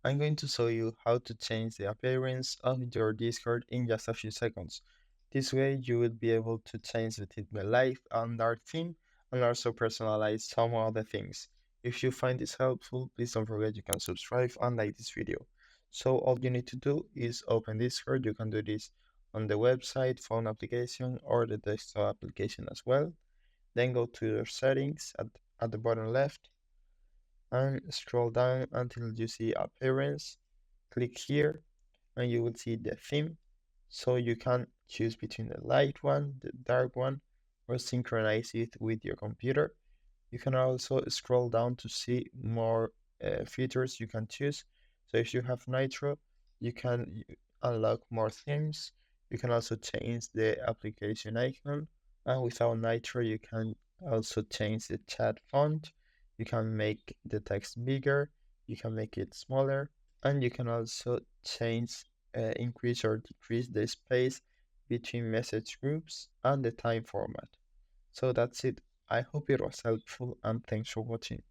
I'm going to show you how to change the appearance of your Discord in just a few seconds. This way you will be able to change the light and dark theme and also personalize some other things. If you find this helpful, please don't forget you can subscribe and like this video. So all you need to do is open Discord. You can do this on the website, phone application, or the desktop application as well. Then go to your settings at the bottom left and scroll down until you see appearance. Click here and you will see the theme. So you can choose between the light one, the dark one, or synchronize it with your computer. You can also scroll down to see more features you can choose. So if you have Nitro, you can unlock more themes. You can also change the application icon. And without Nitro, you can also change the chat font. You can make the text bigger. You can make it smaller. And you can also change, increase or decrease the space between message groups and the time format. So that's it. I hope it was helpful and thanks for watching.